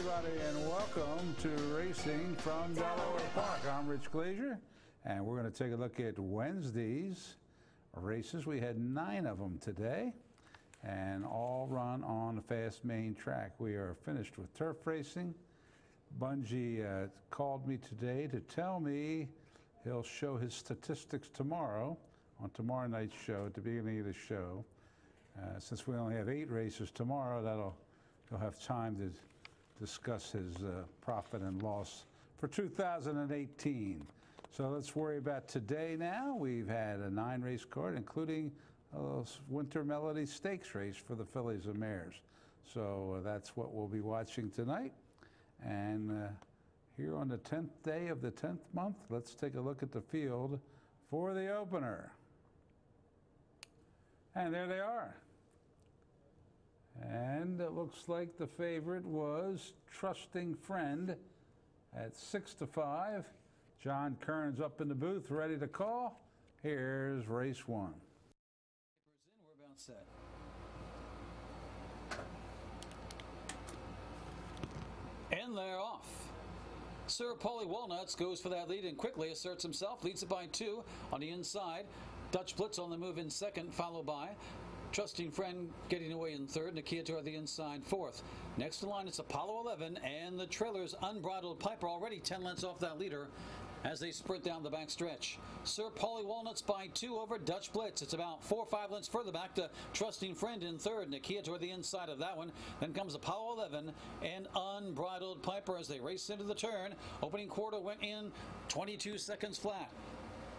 everybody, and welcome to Racing from Delaware Park. I'm Rich Glazier, and we're going to take a look at Wednesday's races. We had 9 of them today, and all run on the fast main track. We are finished with turf racing. Bungie called me today to tell me he'll show his statistics tomorrow, on tomorrow night's show, at the beginning of the show. Since we only have 8 races tomorrow, he'll have time to discuss his profit and loss for 2018. So let's worry about today now. We've had a 9-race card, including a Winter Melody Stakes race for the fillies and mares. So that's what we'll be watching tonight. And here on the 10th day of the 10th month, let's take a look at the field for the opener. And there they are. And it looks like the favorite was Trusting Friend at 6-5. John Kern's up in the booth, ready to call. Here's race 1. We're about set. And they're off. Sir Paulie Walnuts goes for that lead and quickly asserts himself. Leads it by 2 on the inside. Dutch Blitz on the move in second, followed by Trusting Friend getting away in third. Nakia toward the inside, fourth. Next in line, it's Apollo 11, and the trailer's Unbridled Piper already 10 lengths off that leader as they sprint down the back stretch. Sir Paulie Walnuts by 2 over Dutch Blitz. It's about 4 or 5 lengths further back to Trusting Friend in third. Nakia toward the inside of that one. Then comes Apollo 11 and Unbridled Piper as they race into the turn. Opening quarter went in 22 seconds flat.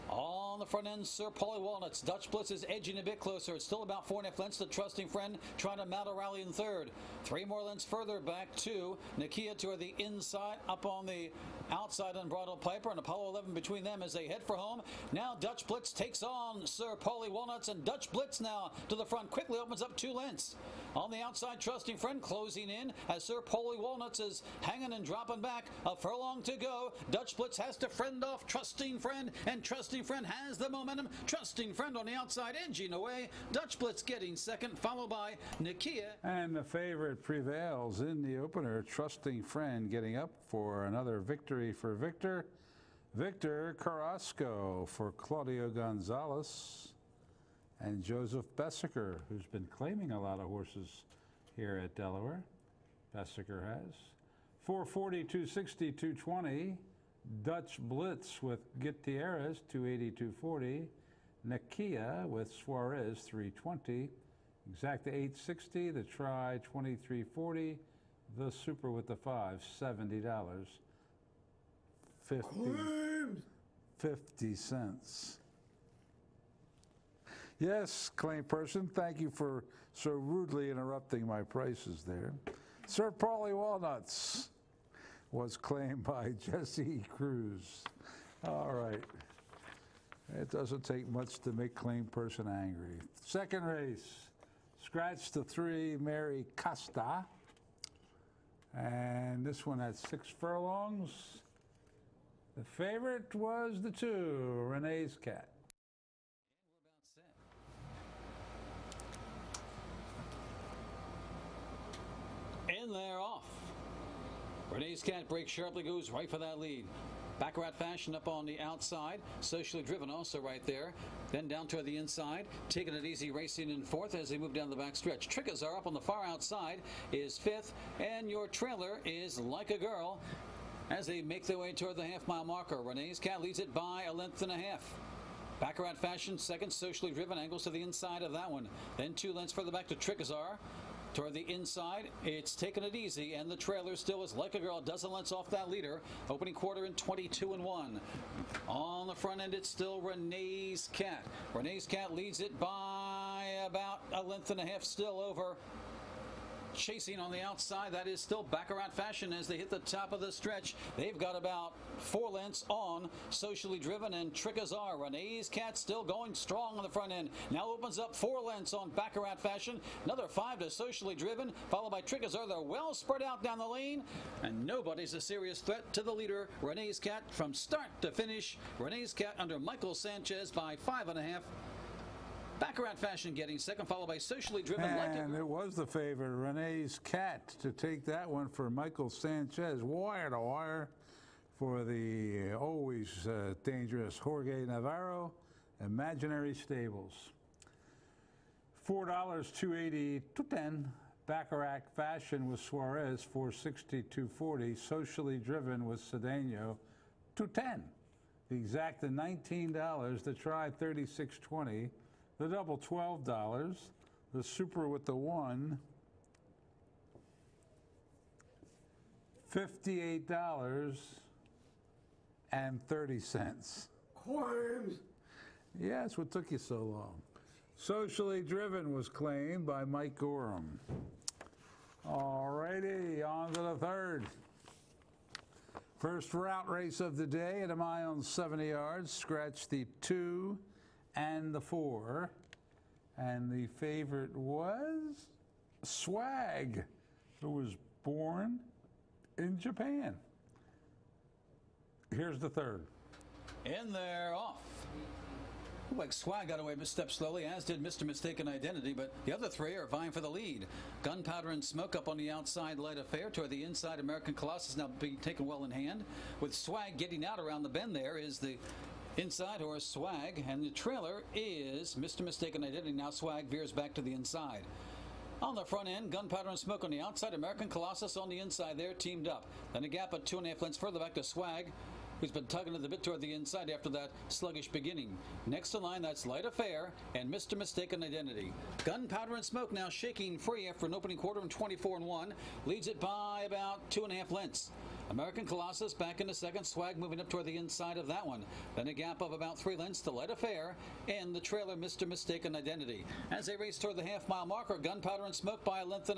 On the front end, Sir Paulie Walnuts. Dutch Blitz is edging a bit closer. It's still about 4.5 lengths to Trusting Friend, trying to mount a rally in third. 3 more lengths further back to Nakia toward the inside, up on the outside Unbridled Piper, and Apollo 11 between them as they head for home. Now Dutch Blitz takes on Sir Paulie Walnuts, and Dutch Blitz now to the front quickly opens up 2 lengths. On the outside, Trusting Friend closing in as Sir Paulie Walnuts is hanging and dropping back. A furlong to go. Dutch Blitz has to fend off Trusting Friend, and Trusting Friend has the momentum. Trusting Friend on the outside edging away. Dutch Blitz getting second, followed by Nakia. And the favorite prevails in the opener. Trusting Friend getting up for another victory for Victor Carrasco for Claudio Gonzalez and Joseph Bessiker, who's been claiming a lot of horses here at Delaware. Bessiker has. 440, 260, 220. Dutch Blitz with Gutierrez, 280, 240. Nakia with Suarez, 320. Exacta 860. The Try, 2340. The Super with the 5, $70. 50 cents. Yes, claim person, thank you for so rudely interrupting my prices there. Sir Paulie Walnuts was claimed by Jesse Cruz. All right. It doesn't take much to make claim person angry. Second race, scratch the 3, Mary Costa. And this one had 6 furlongs. The favorite was the 2, Renee's Cat. And they're off. Renee's Cat breaks sharply, goes right for that lead. Baccarat Fashion up on the outside. Socially Driven also right there. Then down toward the inside. Taking it easy, racing in fourth as they move down the back stretch. Triggers are up on the far outside, is fifth. And your trailer is Like a Girl as they make their way toward the half-mile marker. Renee's Cat leads it by 1.5 lengths. Baccarat Fashion second. Socially Driven angles to the inside of that one. Then 2 lengths further back to Trickazar. Toward the inside, it's taking it easy, and the trailer still is Like a Girl, 12 lengths off that leader. Opening quarter in 22-1. On the front end, it's still Renee's Cat. Renee's Cat leads it by about 1.5 lengths still over. Chasing on the outside, that is still Baccarat Fashion as they hit the top of the stretch. They've got about 4 lengths on Socially Driven and Trickazar. Renee's Cat still going strong on the front end. Now opens up 4 lengths on Baccarat Fashion. Another 5 to Socially Driven, followed by Trickazar. They're well spread out down the lane, and nobody's a serious threat to the leader, Renee's Cat, from start to finish. Renee's Cat under Michael Sanchez by 5.5. McCarthy Fashion getting second, followed by Socially Driven. And it was the favorite, Renee's Cat, to take that one for Michael Sanchez. Wire to wire for the always dangerous Jorge Navarro, Imaginary Stables. $4, $2.80, $2.10. Baccarat Fashion with Suarez, $4.60, $2.40. Socially Driven with Cedeno, $2.10. The exacta $19. The try $36.20. The double $12. The super with the one $58.30. Claims. Yeah, that's what took you so long. Socially Driven was claimed by Mike Gorham. All righty, on to the third. First route race of the day at a mile and 70 yards. Scratch the 2 and the 4. And the favorite was Swag, who was born in Japan. Here's the third. In there, off. Like Swag got away a step slowly, as did Mr. Mistaken Identity, but the other three are vying for the lead. Gunpowder and Smoke up on the outside, Light Affair. Toward the inside, American Colossus now being taken well in hand. With Swag getting out around the bend, there is the inside horse Swag, and the trailer is Mr. Mistaken Identity. Now Swag veers back to the inside. On the front end, Gunpowder and Smoke on the outside, American Colossus on the inside there, teamed up. Then a gap of 2.5 lengths further back to Swag, who's been tugging at the bit toward the inside after that sluggish beginning. Next in line, that's Light Affair and Mr. Mistaken Identity. Gunpowder and Smoke now shaking free after an opening quarter in 24-1. Leads it by about 2.5 lengths. American Colossus back into second. Swag moving up toward the inside of that one. Then a gap of about 3 lengths to Light Affair and the trailer Mr. Mistaken Identity. As they race toward the half-mile marker, Gunpowder and Smoke by 1.5 lengths.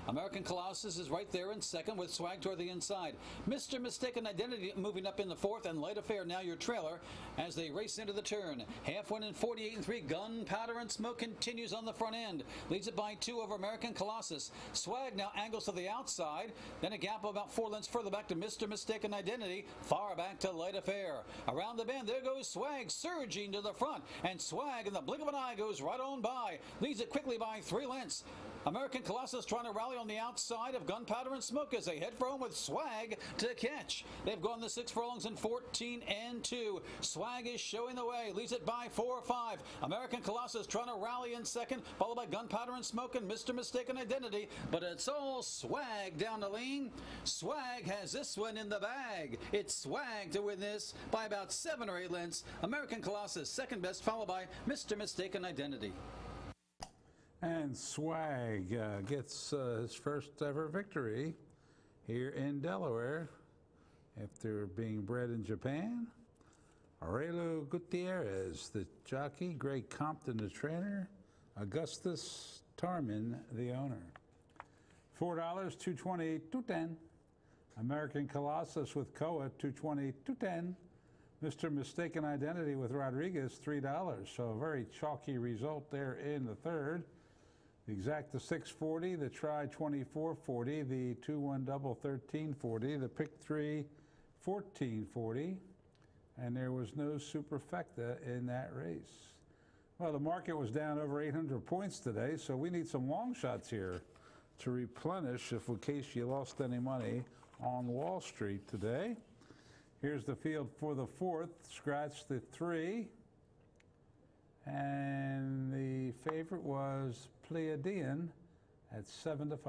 American Colossus is right there in second with Swag toward the inside. Mr. Mistaken Identity moving up in the fourth, and Light Affair now your trailer as they race into the turn. Half one in 48-3. Gunpowder and Smoke continues on the front end. Leads it by 2 over American Colossus. Swag now angles to the outside. Then a gap of about 4 lengths further back to Mr. Mistaken Identity, far back to Light Affair. Around the bend, there goes Swag, surging to the front, and Swag in the blink of an eye goes right on by. Leads it quickly by 3 lengths. American Colossus trying to rally on the outside of Gunpowder and Smoke as they head for home with Swag to catch. They've gone the 6 furlongs in 14-2. Swag is showing the way, leads it by 4 or 5. American Colossus trying to rally in second, followed by Gunpowder and Smoke and Mr. Mistaken Identity, but it's all Swag down the lane. Swag has this one in the bag. It's Swag to win this by about 7 or 8 lengths. American Colossus second best, followed by Mr. Mistaken Identity. And Swag gets his first ever victory here in Delaware after being bred in Japan. Aurelio Gutierrez, the jockey, Greg Compton, the trainer, Augustus Tarman, the owner. $4, $2.20, $2.10. American Colossus with Koa, $2.20, $2.10. Mr. Mistaken Identity with Rodriguez, $3. So a very chalky result there in the third. The exacta $6.40, the try $24.40, the 2-1 double $13.40, the pick 3 $14.40, and there was no superfecta in that race. Well, the market was down over 800 points today, so we need some long shots here to replenish if in case you lost any money on Wall Street today. Here's the field for the fourth. Scratch the 3. And the favorite was Pleiadian at 7-5.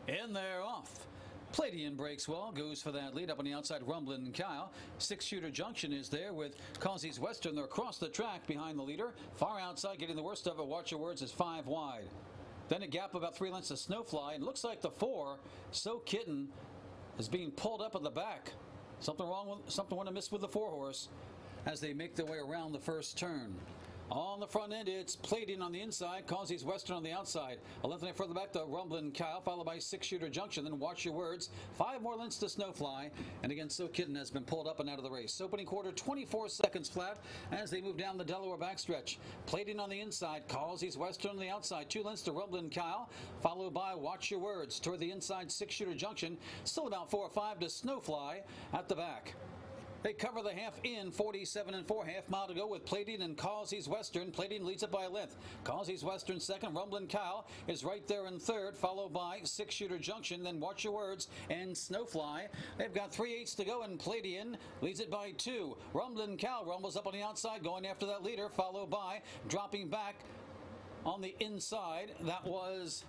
In there, off. Pleiadian breaks well, goes for that lead up on the outside. Rumblin' and Kyle. 6-shooter junction is there with Causey's Western. They're across the track behind the leader. Far outside, getting the worst of it. Watch your words, is 5 wide. Then a gap about 3 lengths of Snowfly, and looks like the 4, So Kitten, is being pulled up at the back. Something went amiss with the 4-horse as they make their way around the first turn. On the front end, it's Pleiadian on the inside, Causey's Western on the outside. A length and further back to Rumblin' Kyle, followed by 6-shooter junction. Then watch your words. 5 more lengths to Snowfly. And again, So Kitten has been pulled up and out of the race. Opening quarter, 24 seconds flat as they move down the Delaware backstretch. Pleiadian on the inside, Causey's Western on the outside. 2 lengths to Rumblin' Kyle, followed by Watch Your Words. Toward the inside, 6-shooter junction. Still about 4 or 5 to Snowfly at the back. They cover the half in 47 4/2 mile to go with Palladian and Causey's Western. Palladian leads it by a length. Causey's Western second. Rumblin' Cow is right there in third, followed by Six Shooter Junction, then Watch Your Words and Snowfly. They've got 3/8 to go, and Palladian leads it by 2. Rumblin' Cow rumbles up on the outside, going after that leader, followed by dropping back on the inside. That was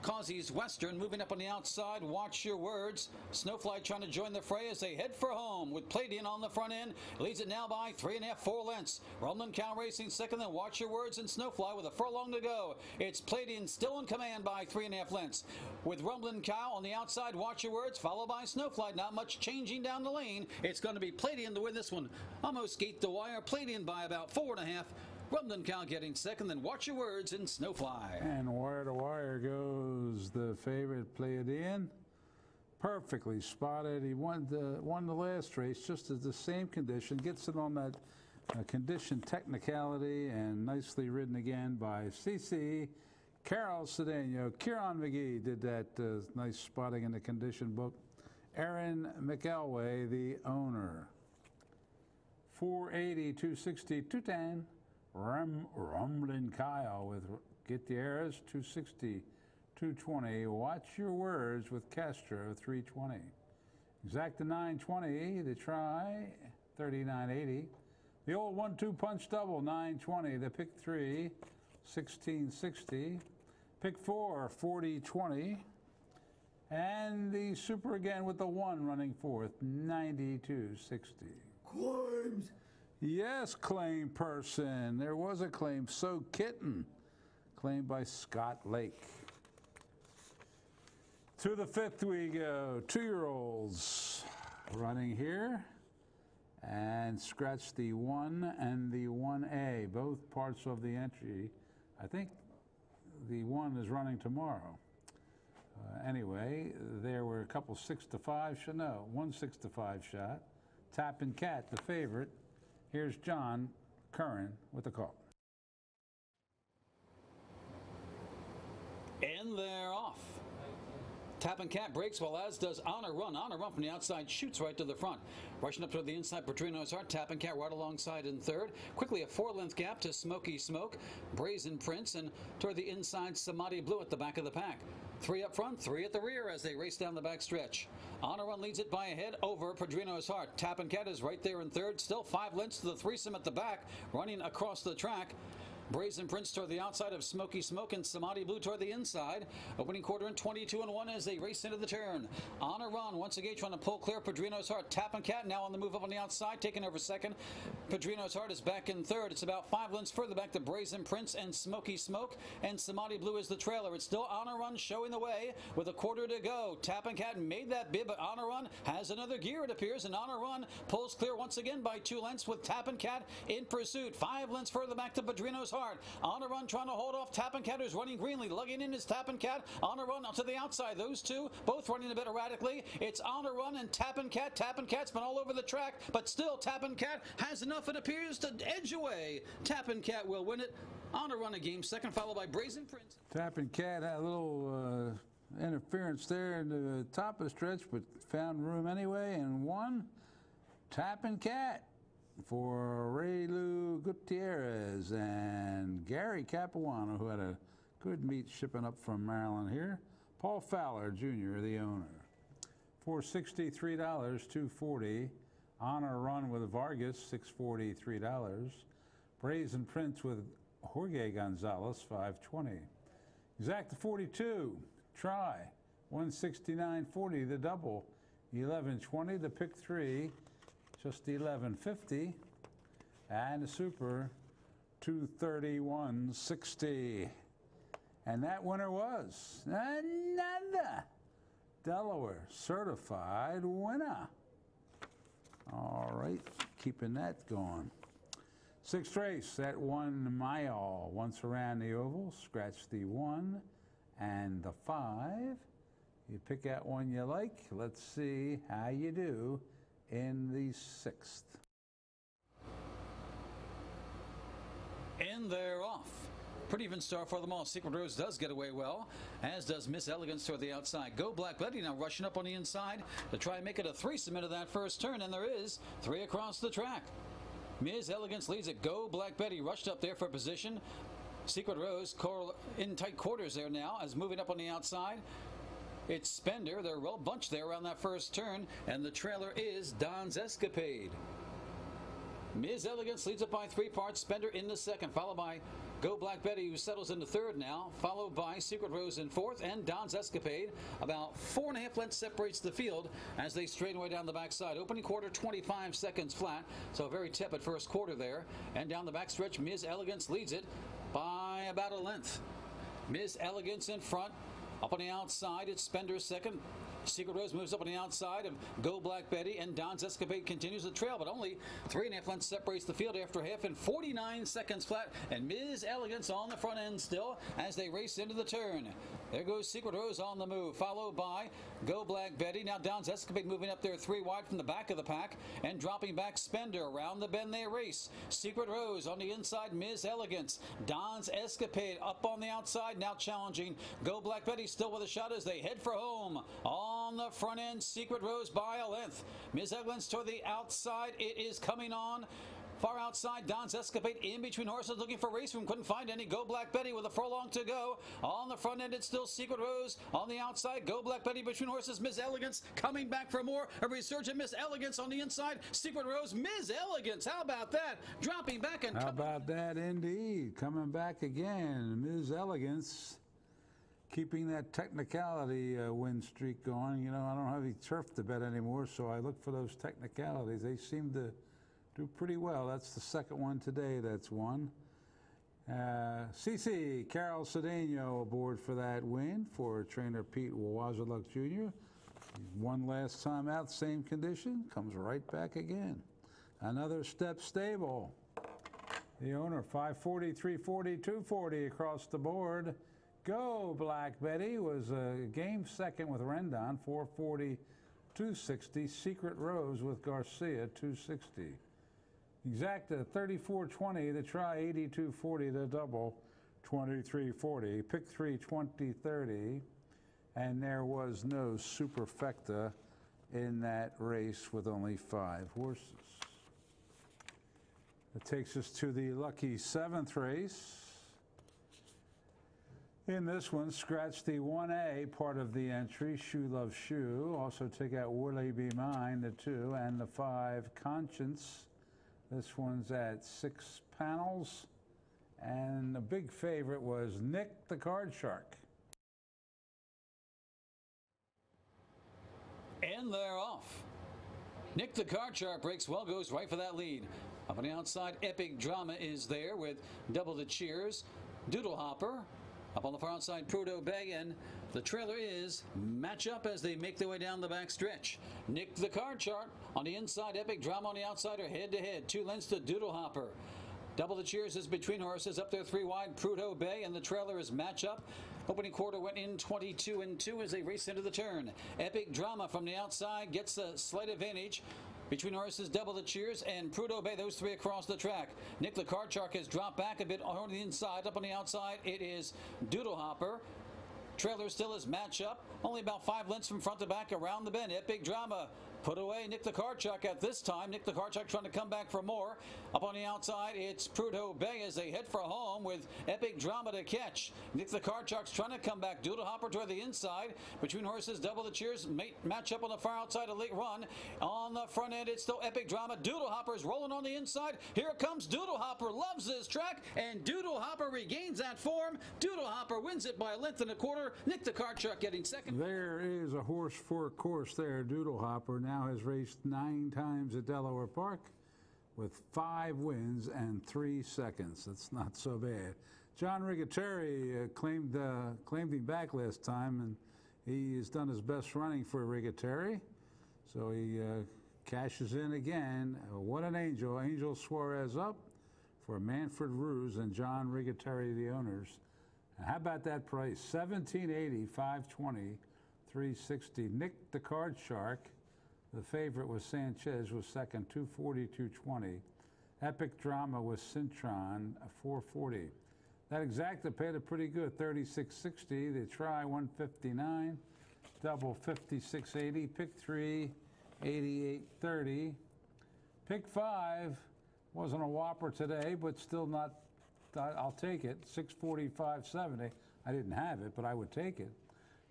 Causey's Western. Moving up on the outside, Watch Your Words. Snowfly trying to join the fray as they head for home with Palladian on the front end. Leads it now by 3.5, 4 lengths. Rumblin' Cow racing second, then Watch Your Words and Snowfly with a furlong to go. It's Palladian still in command by 3.5 lengths. With Rumblin' Cow on the outside, Watch Your Words, followed by Snowfly. Not much changing down the lane. It's going to be Palladian to win this one. Almost gate the wire. Palladian by about 4.5. Rumblin' Cow getting second, then Watch Your Words and Snowfly. And wire to wire goes the favorite Palladian. Perfectly spotted. He won the last race just as the same condition. Gets it on that condition technicality, and nicely ridden again by CC, Carol Cedeno. Kieran McGee did that nice spotting in the condition book. Aaron McElway, the owner. 480, 260, 210. Rumblin' Kyle with Gutierrez, 260, 220. Watch Your Words with Castro, 320. Exacta 920, the try, 39.80. The old 1-2 punch double, 920. The pick 3, 1660. Pick 4, 40.20. And the super again with the 1 running fourth, 92.60. Claims. Yes, claim person. There was a claim. So Kitten, claimed by Scott Lake. To the 5th we go. 2-year-olds running here. And scratch the 1 and the 1A, both parts of the entry. I think the 1 is running tomorrow. Anyway, there were a couple 6-5 shot. No, 1 6-5 shot. Tappin Cat, the favorite. Here's John Curran with the call. And they're off. Tappin Cat breaks well, as does Honor Run. Honor Run from the outside shoots right to the front. Rushing up toward the inside, Petrino's Heart. Tappin Cat right alongside in third. Quickly a 4-length gap to Smoky Smoke, Brazen Prince, and toward the inside, Samadhi Blue at the back of the pack. 3 up front, 3 at the rear as they race down the back stretch. Honor Run leads it by a head over Padrino's Heart. Tappin Cat is right there in third. Still 5 lengths to the threesome at the back, running across the track. Brazen Prince toward the outside of Smoky Smoke and Samadhi Blue toward the inside. Opening quarter in 22-1 as they race into the turn. Honor Run once again trying to pull clear Padrino's Heart. Tappin Cat now on the move up on the outside, taking over second. Padrino's Heart is back in third. It's about 5 lengths further back to Brazen Prince and Smoky Smoke, and Samadhi Blue is the trailer. It's still Honor Run showing the way with a quarter to go. Tappin Cat made that bid, but Honor Run has another gear, it appears, and Honor Run pulls clear once again by 2 lengths with Tappin Cat in pursuit. 5 lengths further back to Padrino's Heart. Honor Run trying to hold off Tappin Cat, who's running greenly. Lugging in is Tappin Cat. Honor Run to the outside. Those two both running a bit erratically. It's Honor Run and Tappin Cat. Tappin Cat's been all over the track, but still Tappin Cat has enough, it appears, to edge away. Tappin Cat will win it. Honor Run a game second, followed by Brazen Prince. Tappin Cat had a little interference there in the top of the stretch, but found room anyway and won. Tappin Cat for Ray Lou Gutierrez and Gary Capuano, who had a good meet shipping up from Maryland here. Paul Fowler, Jr., the owner. $463, $240. Honor Run with Vargas, $643. Brazen Prince with Jorge Gonzalez, $520. Exacta 42, try, $169.40. The double, $11.20. The pick 3, just $11.50, and the super, $231.60. And that winner was another Delaware certified winner. All right, keeping that going. 6th race at 1 mile. Once around the oval, scratch the 1 and the 5. You pick out one you like. Let's see how you do in the 6th. And they're off. pretty even start for them all. Secret Rose does get away well, as does Miss Elegance toward the outside. Go Black Betty now rushing up on the inside to try and make it a threesome into that first turn, and there is 3 across the track. Miss Elegance leads it. Go Black Betty rushed up there for position. Secret Rose in tight quarters there now as moving up on the outside. It's Spender. They're well bunched there around that first turn, and the trailer is Don's Escapade. Ms. Elegance leads it by 3 parts. Spender in the second, followed by Go Black Betty, who settles into third now, followed by Secret Rose in fourth, and Don's Escapade. About 4.5 lengths separates the field as they straighten away down the backside. Opening quarter, 25 seconds flat, so a very tepid first quarter there. And down the backstretch, Ms. Elegance leads it by about a length. Ms. Elegance in front. Up on the outside, it's Spender second. Secret Rose moves up on the outside of Go Black Betty, and Don's Escapade continues the trail, but only 3.5 lengths separates the field after half in 49 seconds flat, and Ms. Elegance on the front end still as they race into the turn. There goes Secret Rose on the move, followed by Go Black Betty. Now Don's Escapade moving up there 3 wide from the back of the pack and dropping back Spender. Around the bend they race. Secret Rose on the inside, Ms. Elegance. Don's Escapade up on the outside, now challenging Go Black Betty, still with a shot as they head for home. On the front end, Secret Rose by a length. Ms. Elegance toward the outside. It is coming on. Far outside, Don's Escapade in between horses looking for race room. Couldn't find any. Go Black Betty with a furlong to go. On the front end, it's still Secret Rose. On the outside, Go Black Betty between horses. Miss Elegance coming back for more. A resurgent Miss Elegance on the inside. Secret Rose, Miss Elegance. How about that? Dropping back and... How about that indeed? Coming back again. Miss Elegance keeping that technicality win streak going. You know, I don't have any turf to bet anymore, so I look for those technicalities. They seem to do pretty well. That's the second one today that's won. CC, Carol Cedeno aboard for that win for trainer Pete Wazaluk Jr. He's won last time out, same condition, comes right back again. Another step stable. The owner, 540, 340, 240 across the board. Go Black Betty was a game second with Rendon, 440, 260. Secret Rose with Garcia, 260. Exacta 34.20 the try, 82.40 the double, 23.40. Pick 3 20.30, and there was no superfecta in that race with only 5 horses. That takes us to the lucky 7th race. In this one, scratch the 1A part of the entry, Shoe Love Shoe. Also take out Will He Be Mine, the 2, and the 5, Conscience. This one's at 6 panels. And the big favorite was Nick the Card Shark. And they're off. Nick the Card Shark breaks well, goes right for that lead. Up on the outside, Epic Drama is there with Double the Cheers. Doodle Hopper. Up on the far outside, Prudo Bay, and the trailer is Match Up as they make their way down the back stretch. Nick the Card Shark on the inside, Epic Drama on the outside are head-to-head. 2 lengths to Doodle Hopper. Double the Cheers is between horses, up there 3 wide, Prudo Bay, and the trailer is Match Up. Opening quarter went in 22-2 as they race into the turn. Epic Drama from the outside gets a slight advantage. Between horses, Double the Cheers and Prudo Bay, those 3 across the track. Nick the Card Shark has dropped back a bit on the inside. Up on the outside, it is Doodle Hopper. Trailer still is Match Up. Only about 5 lengths from front to back around the bend. Epic Drama put away Nick the Card Shark at this time. Nick the Card Shark trying to come back for more. Up on the outside, it's Prudo Bay as they head for home with Epic Drama to catch. Nick the Card Shark's trying to come back. Doodle Hopper toward the inside. Between horses, Double the Cheers. Match Up on the far outside, a late run. On the front end, it's still Epic Drama. Doodle Hopper is rolling on the inside. Here comes Doodle Hopper. Loves this track, and Doodle Hopper regains that form. Doodle Hopper wins it by a length and a quarter. Nick the Card Shark getting second. There is a horse for a course there. Doodle Hopper now has raced 9 times at Delaware Park with 5 wins and 3 seconds. That's not so bad. John Rigateri claimed him back last time, and he has done his best running for Rigateri. So he cashes in again. What an angel. Angel Suarez up for Manfred Ruse and John Rigateri, the owners. How about that price? $17.80, $5.20, $3.60. Nick the Card Shark, the favorite was Sanchez, was second, $2.40, $2.20. Epic Drama was Cintron, $4.40. That exacta paid it pretty good, 36.60. The try 159, double 56.80. Pick 3, 88.30. Pick 5 wasn't a whopper today, but still not. I'll take it. 645.70. I didn't have it, but I would take it.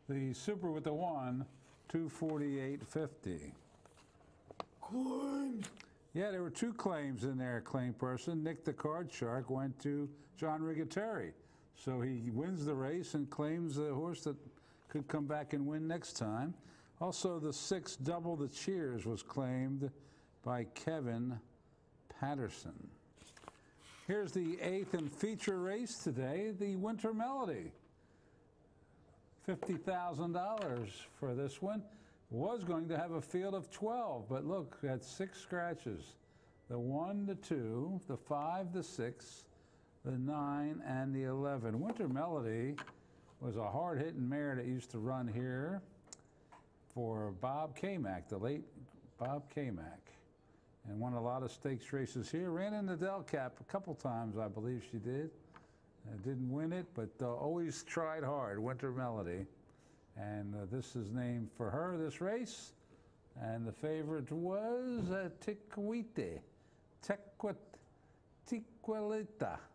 The super with the 1, 248.50. Claims. Yeah, there were 2 claims in there, claim person. Nick the Card Shark went to John Rigateri. So he wins the race and claims the horse that could come back and win next time. Also, the 6 Double the Cheers was claimed by Kevin Patterson. Here's the 8th and feature race today, the Winter Melody. $50,000 for this one. Was going to have a field of 12, but look, had 6 scratches. The 1, the 2, the 5, the 6, the 9, and the 11. Winter Melody was a hard-hitting mare that used to run here for Bob Kamak, the late Bob Kamak, and won a lot of stakes races here. Ran in the Del Cap a couple times, I believe she did. Didn't win it, but always tried hard, Winter Melody. And this is named for her, this race. And the favorite was Tequilita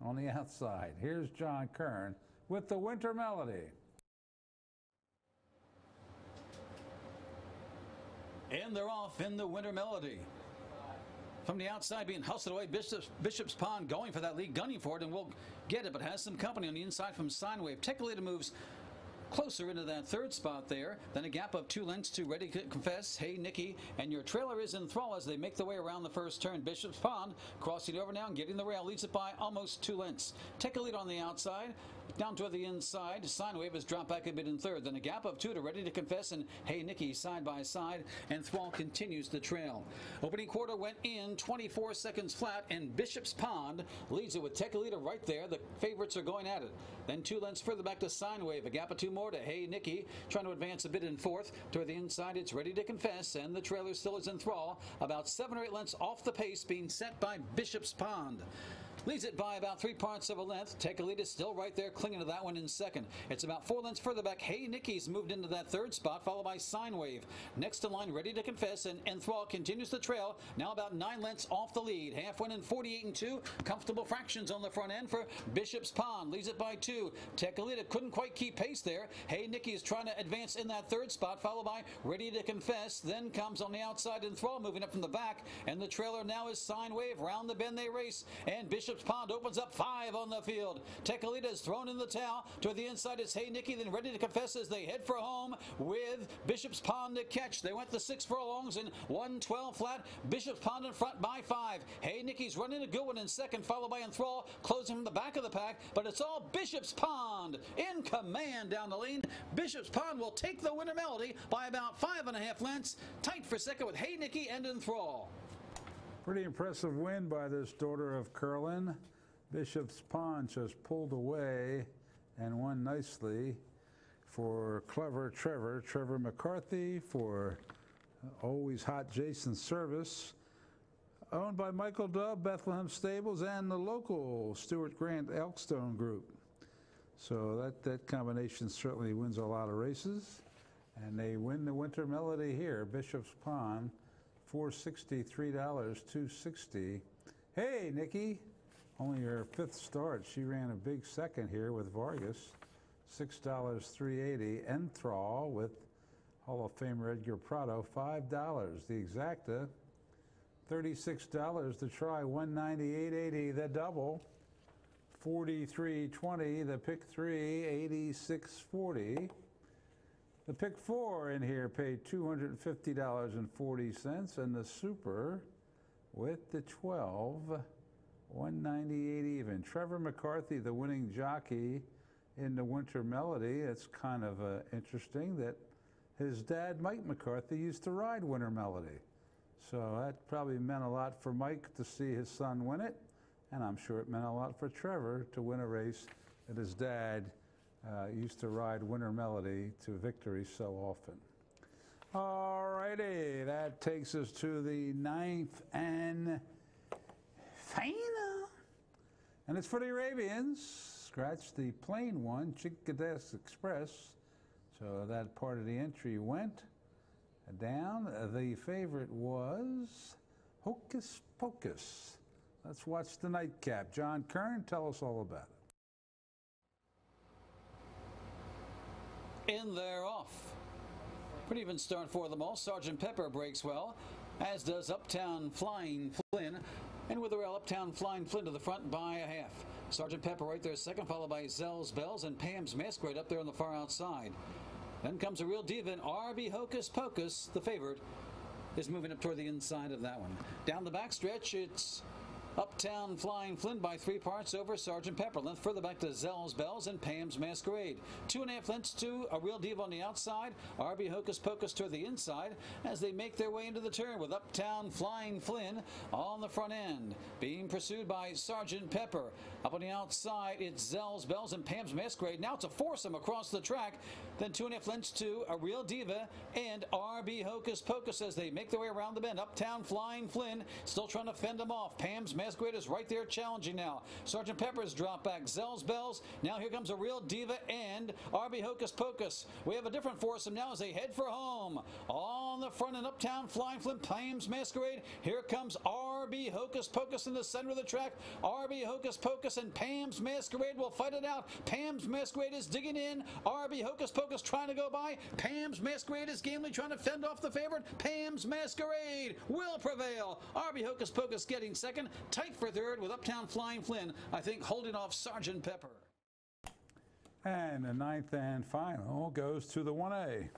on the outside. Here's John Kern with the Winter Melody. And they're off in the Winter Melody. From the outside, being hustled away, Bishop's Pond going for that lead, gunning for it, and will get it, but has some company on the inside from Sinewave. Tequilita moves closer into that 3rd spot there. Then a gap of 2 lengths to Ready to Confess, Hey Nikki, and your trailer is in thrall as they make their way around the first turn. Bishop's Pond crossing over now and getting the rail, leads it by almost 2 lengths. Tequilita on the outside, down toward the inside. Sinewave has dropped back a bit in 3rd. Then a gap of 2 to Ready to Confess and Hey Nikki side by side, and Thrall continues the trail. Opening quarter went in 24 seconds flat, and Bishop's Pond leads it with Tequilita right there. The favorites are going at it. Then 2 lengths further back to Sinewave, a gap of 2 more to Hey Nikki, trying to advance a bit in 4th. Toward the inside, it's Ready to Confess, and the trailer still is in thrall, about 7 or 8 lengths off the pace being set by Bishop's Pond. Leads it by about 3/4 of a length. Tequilita still right there, clinging to that one in 2nd. It's about 4 lengths further back. Hey Nikki's moved into that 3rd spot, followed by Sinewave. Next in line, Ready to Confess, and Enthrall continues the trail. Now about 9 lengths off the lead. Half win in 48 2. Comfortable fractions on the front end for Bishop's Pond. Leads it by 2. Tequilita couldn't quite keep pace there. Hey Nikki is trying to advance in that 3rd spot, followed by Ready to Confess. Then comes on the outside Enthrall, moving up from the back. And the trailer now is Sinewave. Round the bend they race. And Bishop's Pond opens up 5 on the field. Tequilita is thrown in the towel. To the inside is Hey Nikki, then Ready to Confess as they head for home with Bishop's Pond to catch. They went the 6 furlongs in 1:12 flat. Bishop's Pond in front by 5. Hey Nikki's running a good one in 2nd, followed by Enthrall, closing from the back of the pack. But it's all Bishop's Pond in command down the lane. Bishop's Pond will take the Winter Melody by about 5.5 lengths. Tight for 2nd with Hey Nikki and Enthrall. Pretty impressive win by this daughter of Curlin. Bishop's Pond just pulled away and won nicely for clever Trevor McCarthy, for always hot Jason Service, owned by Michael Dubb, Bethlehem Stables, and the local Stuart Grant Elkstone Group. So that combination certainly wins a lot of races, and they win the Winter Melody here. Bishop's Pond, $460, $3, $260. Hey, Nikki. Only her 5th start. She ran a big 2nd here with Vargas. $6, $3.80. Enthrall with Hall of Famer Edgar Prado, $5. The exacta, $36 to try, $198.80. The double, $43.20. The pick 3, $86.40. The pick 4 in here paid $250.40, and the super with the 12, $198 even. Trevor McCarthy, the winning jockey in the Winter Melody. It's kind of interesting that his dad, Mike McCarthy, used to ride Winter Melody. So that probably meant a lot for Mike to see his son win it, and I'm sure it meant a lot for Trevor to win a race that his dad used to ride Winter Melody to victory so often. All righty, that takes us to the 9th and final. And it's for the Arabians. scratched the plain one, Chickadess Express. So that part of the entry went down. The favorite was Hocus Pocus. Let's watch the nightcap. John Kern, tell us all about it. In there, off. Pretty even start for them all. Sergeant Pepper breaks well, as does Uptown Flying Flynn. And with the rail, Uptown Flying Flynn to the front by a half. Sergeant Pepper right there second, followed by Zell's Bells and PAMS Masquerade up there on the far outside. Then comes a real diva in RB Hocus Pocus. The favorite is moving up toward the inside of that one. Down the backstretch, it's Uptown Flying Flynn by 3 parts over Sergeant Pepper. Length further back to Zell's Bells and PAMS Masquerade. 2.5 lengths to a real diva on the outside. RB Hocus Pocus to the inside as they make their way into the turn with Uptown Flying Flynn on the front end. Being pursued by Sergeant Pepper. Up on the outside, it's Zell's Bells and PAMS Masquerade. Now it's a foursome across the track. Then 2.5 lengths to a real diva and RB Hocus Pocus as they make their way around the bend. Uptown Flying Flynn still trying to fend them off. PAMS Masquerade is right there challenging now. Sergeant Pepper's drop back. Zell's Bells. Now here comes a real diva and RB Hocus Pocus. We have a different foursome now as they head for home. On the front and Uptown Flying Flynn, PAMS Masquerade. Here comes RB Hocus Pocus in the center of the track. RB Hocus Pocus and PAMS Masquerade will fight it out. PAMS Masquerade is digging in. RB Hocus Pocus trying to go by. PAMS Masquerade is gamely trying to fend off the favorite. PAMS Masquerade will prevail. RB Hocus Pocus getting second. Tight for third with Uptown Flying Flynn, I think, holding off Sergeant Pepper. And the 9th and final goes to the 1A.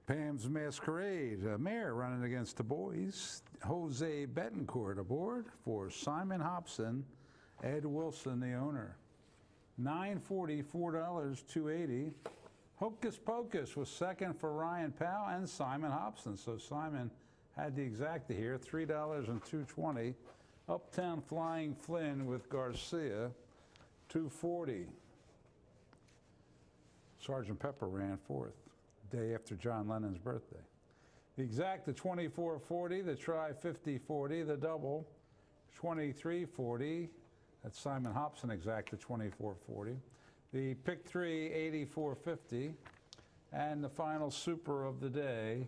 PAMS Masquerade, a mare running against the boys. Jose Betancourt aboard for Simon Hobson, Ed Wilson, the owner. $9.40, $4, $2.80. Hocus Pocus was second for Ryan Powell and Simon Hobson. So Simon had the exacta here, $3 and $2.20. Uptown Flying Flynn with Garcia, $2.40. Sergeant Pepper ran fourth, day after John Lennon's birthday. The exacta, $24.40. The try, $50.40. The double, $23.40. That's Simon Hobson exacta, $24.40. The pick three, $84.50. And the final super of the day,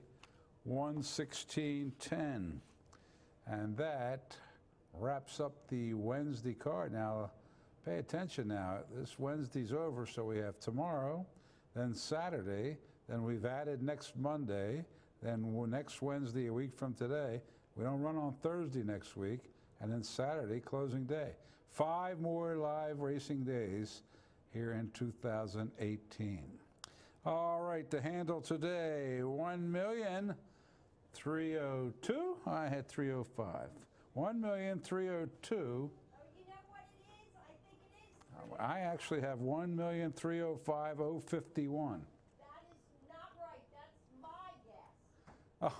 $116.10. And that wraps up the Wednesday card. Now, pay attention now. This Wednesday's over, so we have tomorrow, then Saturday, then we've added next Monday, then next Wednesday, a week from today. We don't run on Thursday next week, and then Saturday, closing day. 5 more live racing days here in 2018. All right, the handle today, 1,302,000. I had 305. 1,302,000. Oh, you know what it is? I think it is. I actually have 1,305,051. That is not right. That's my guess. Oh.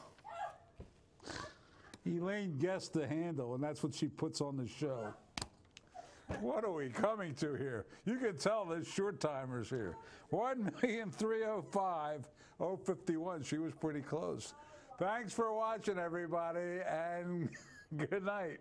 Elaine guessed the handle, and that's what she puts on the show. What are we coming to here? You can tell there's short timers here. 1,305,051. She was pretty close. Thanks for watching, everybody, and good night.